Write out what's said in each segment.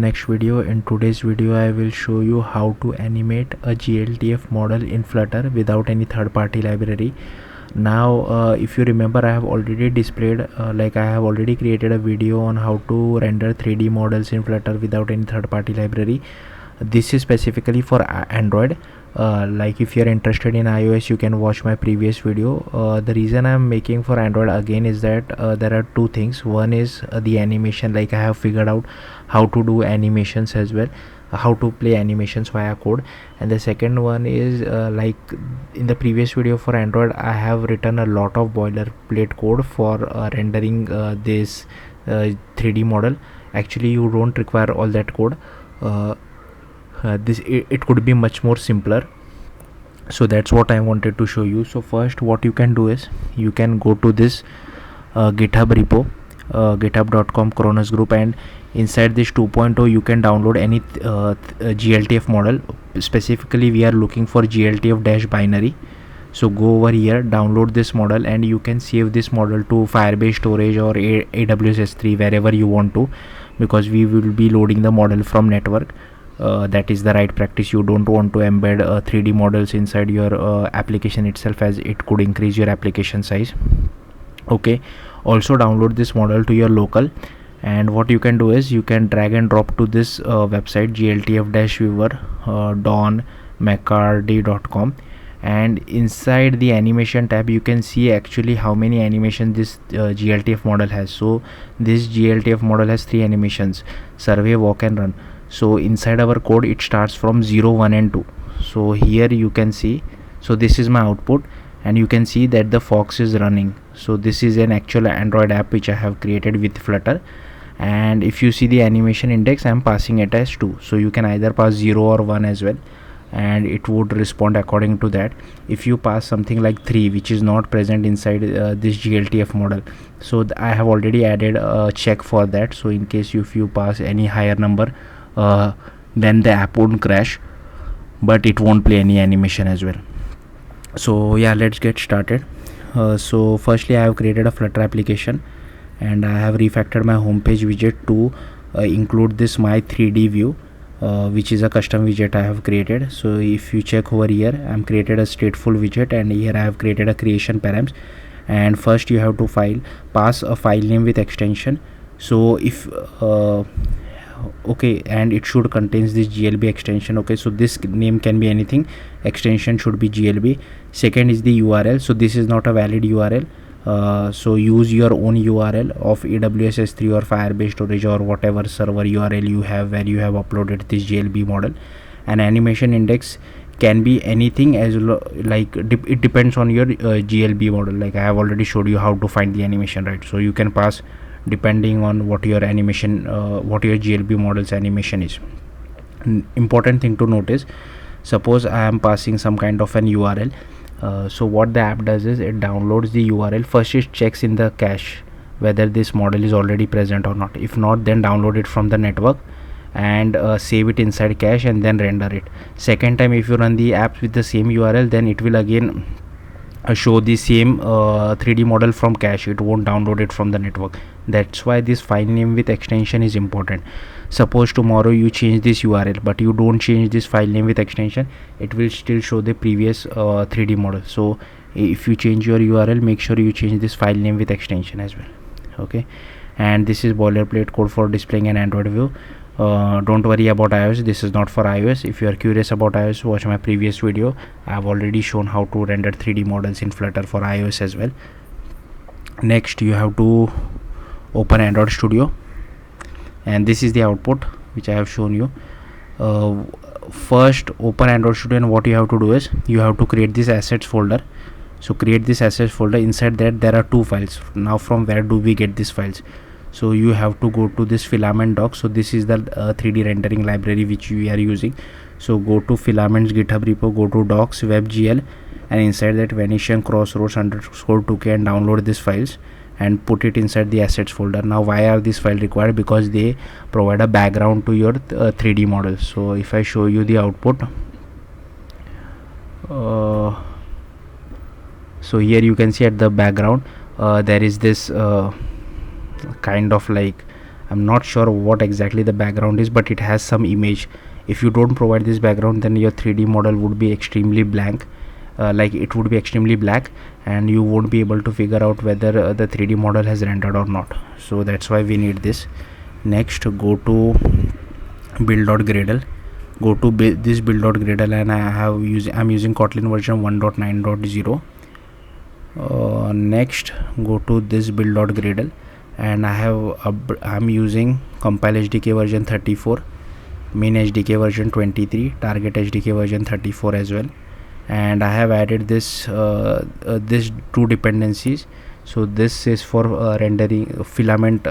Next video. In today's video I will show you how to animate a gltf model in Flutter without any third-party library. Now if you remember, I have already displayed I have already created a video on how to render 3D models in Flutter without any third-party library. This is specifically for Android. If you're interested in iOS, you can watch my previous video. The reason I'm making for Android again is that there are two things. One is the animation, I have figured out how to do animations as well, how to play animations via code. And the second one is in the previous video for Android, I have written a lot of boilerplate code for rendering this 3D model. Actually, you don't require all that code. It could be much more simpler, so that's what I wanted to show you. So first, what you can do is you can go to this GitHub repo, github.com Cronus group, and inside this 2.0 you can download any gltf model. Specifically we are looking for gltf dash binary, so go over here, download this model, and you can save this model to Firebase storage or AWS S3, wherever you want to, because we will be loading the model from network. That is the right practice. You don't want to embed 3D models inside your application itself, as it could increase your application size. Okay, also download this model to your local, and what you can do is you can drag and drop to this website gltf-viewer.donmccardy.com, and inside the animation tab you can see actually how many animations this gltf model has. So this gltf model has 3 animations: survey, walk and run. So inside our code it starts from 0, 1 and 2. So here you can see, so this is my output, and you can see that the fox is running. So this is an actual Android app which I have created with Flutter, and if you see the animation index, I am passing it as 2. So you can either pass 0 or 1 as well, and it would respond according to that. If you pass something like 3, which is not present inside this gltf model, so I have already added a check for that. So in case if you pass any higher number, then the app won't crash, but it won't play any animation as well. So yeah, let's get started. So firstly, I have created a Flutter application, and I have refactored my homepage widget to include this my 3D view, which is a custom widget I have created. So if you check over here, I have created a stateful widget, and here I have created a creation params. And first you have to pass a file name with extension. So if okay, and it should contains this glb extension. Okay, so this name can be anything, extension should be glb. Second is the url. So this is not a valid url, so use your own url of AWS S3 or Firebase storage or whatever server url you have where you have uploaded this glb model. And animation index can be anything, as it depends on your glb model. I have already showed you how to find the animation, right? So you can pass depending on what your animation, what your glb model's animation is. Important thing to notice, suppose I am passing some kind of an url. So what the app does is it downloads the url. First it checks in the cache whether this model is already present or not. If not, then download it from the network and save it inside cache and then render it. Second time, if you run the app with the same url, then it will again show the same 3D model from cache. It won't download it from the network. That's why this file name with extension is important. Suppose tomorrow you change this url, but you don't change this file name with extension, it will still show the previous 3D model. So if you change your url, make sure you change this file name with extension as well. Okay, and this is boilerplate code for displaying an Android view. Don't worry about iOS, this is not for iOS. If you are curious about iOS, watch my previous video. I have already shown how to render 3D models in Flutter for iOS as well. Next, you have to open Android Studio, and this is the output which I have shown you. First, open Android Studio, and what you have to do is you have to create this assets folder. So create this assets folder. Inside that there are 2 files. Now from where do we get these files? So you have to go to this filament doc. So this is the 3D rendering library which we are using. So go to filaments GitHub repo, go to docs webgl, and inside that Venetian crossroads underscore 2k, and download these files and put it inside the assets folder. Now why are these files required? Because they provide a background to your 3D model. So if I show you the output, so here you can see at the background there is this kind of I'm not sure what exactly the background is, but it has some image. If you don't provide this background, then your 3D model would be extremely blank, like it would be extremely black, and you won't be able to figure out whether the 3D model has rendered or not. So that's why we need this. Next, go to build.gradle, go to this build.gradle, and I'm using Kotlin version 1.9.0. Next, go to this build.gradle, and I'm using compile SDK version 34, main SDK version 23, target SDK version 34 as well. And I have added this this two dependencies. So this is for rendering filament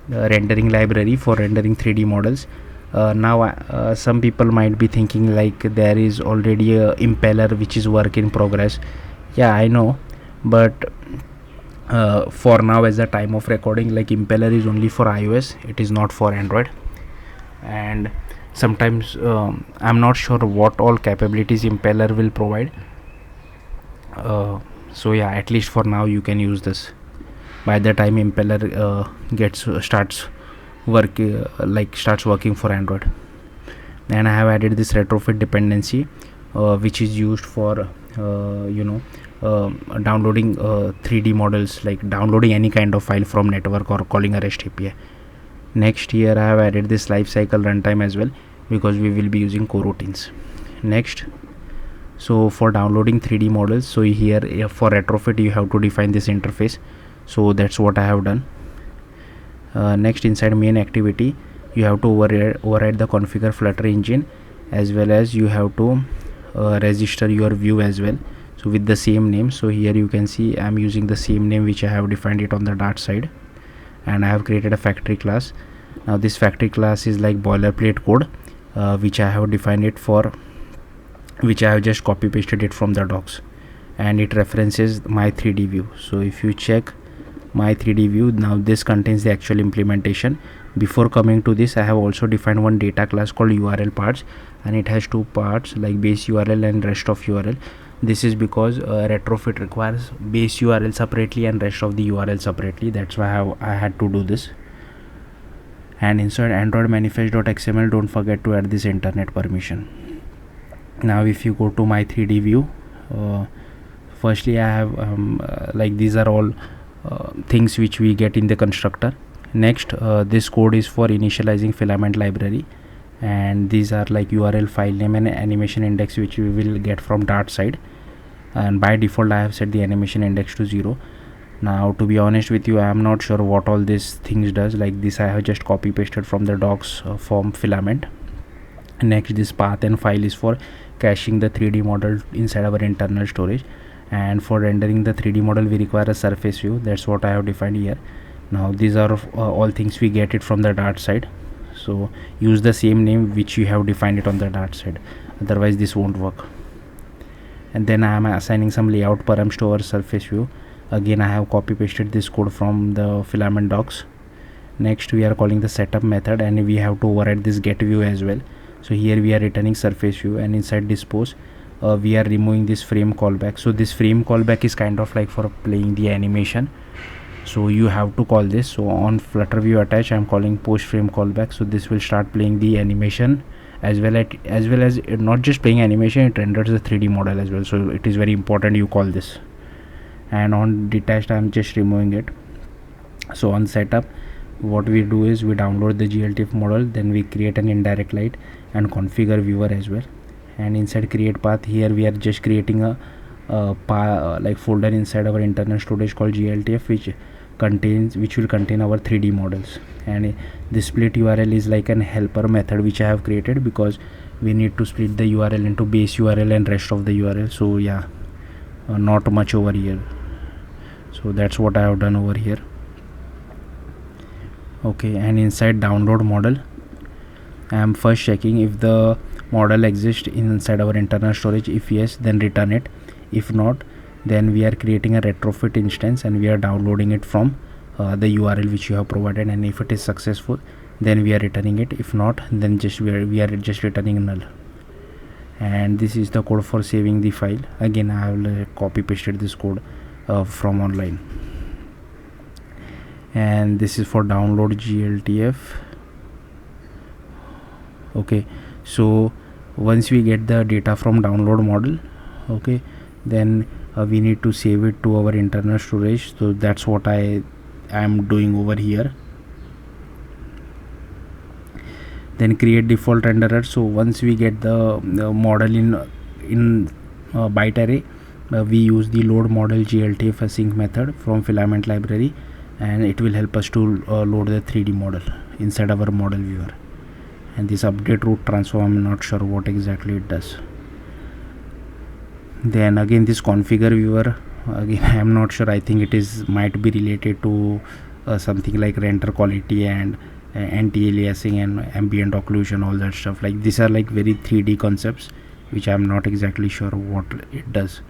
rendering library for rendering 3D models. Now some people might be thinking like there is already a impeller which is work in progress. Yeah, I know, but for now, as the time of recording, like impeller is only for iOS, it is not for Android. And sometimes I'm not sure what all capabilities impeller will provide. So yeah, at least for now you can use this. By the time impeller starts working for Android. And I have added this retrofit dependency, which is used for downloading 3D models, like downloading any kind of file from network or calling a REST API. Next, here I have added this lifecycle runtime as well, because we will be using coroutines. Next, so for downloading 3D models, so here for retrofit you have to define this interface. So that's what I have done. Next, inside main activity you have to override the configure Flutter engine, as well as you have to register your view as well, so with the same name. So here you can see I'm using the same name which I have defined it on the Dart side, and I have created a factory class. Now this factory class is like boilerplate code, which I have defined it for, which I have just copy pasted it from the docs, and it references my 3D view. So if you check my 3D view, now this contains the actual implementation. Before coming to this, I have also defined one data class called URL parts, and it has two parts like base URL and rest of URL. This is because retrofit requires base URL separately and rest of the URL separately. That's why I had to do this. And inside Android manifest.xml, don't forget to add this internet permission. Now if you go to my 3D view, firstly I have like these are all things which we get in the constructor. Next, this code is for initializing filament library, and these are like URL, file name, and animation index, which we will get from Dart side. And by default I have set the animation index to 0. Now to be honest with you, I am not sure what all these things does. Like this I have just copy pasted from the docs from filament. Next, this path and file is for caching the 3D model inside our internal storage, and for rendering the 3D model we require a surface view. That's what I have defined here. Now these are all things we get it from the Dart side, so use the same name which you have defined it on the Dart side, otherwise this won't work. And then I am assigning some layout params to our surface view. Again I have copy pasted this code from the filament docs. Next, we are calling the setup method, and we have to override this get view as well. So here we are returning surface view, and inside dispose we are removing this frame callback. So this frame callback is kind of like for playing the animation, so you have to call this. So on Flutter view attach, I'm calling post frame callback. So this will start playing the animation as well as not just playing animation, it renders the 3D model as well. So it is very important you call this. And on detached, I'm just removing it. So on setup, what we do is we download the gltf model, then we create an indirect light and configure viewer as well. And inside create path, here we are just creating a like folder inside our internal storage called gltf, which will contain our 3D models. And the split URL is like an helper method which I have created, because we need to split the URL into base URL and rest of the URL. So yeah, not much over here. So that's what I have done over here. Okay, and inside download model, I am first checking if the model exists inside our internal storage. If yes, then return it. If not, then we are creating a retrofit instance and we are downloading it from the URL which you have provided. And if it is successful, then we are returning it. If not, then we are just returning null. And this is the code for saving the file. Again, I have copy pasted this code from online. and this is for download gltf. Okay, so once we get the data from download model, okay, then we need to save it to our internal storage. So that's what I am doing over here. Then create default renderer. So once we get the model in byte array, we use the load model gltf async method from filament library, and it will help us to load the 3D model inside our model viewer. And this update root transform, I'm not sure what exactly it does. Then again this configure viewer, again I am not sure, I think it is might be related to something like render quality and anti-aliasing and ambient occlusion, all that stuff. Like these are like very 3D concepts which I am not exactly sure what it does.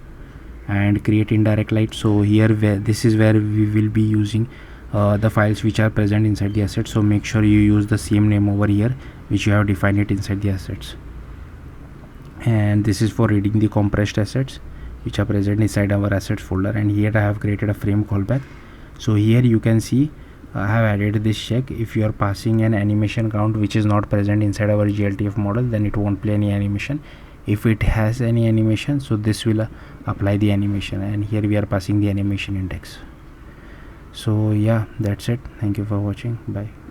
And create indirect light. So here this is where we will be using the files which are present inside the assets. So make sure you use the same name over here which you have defined it inside the assets. And this is for reading the compressed assets which are present inside our assets folder. And here I have created a frame callback. So here you can see I have added this check. If you are passing an animation count which is not present inside our gltf model, then it won't play any animation. If it has any animation, so this will apply the animation, and here we are passing the animation index. So yeah, that's it. Thank you for watching. Bye.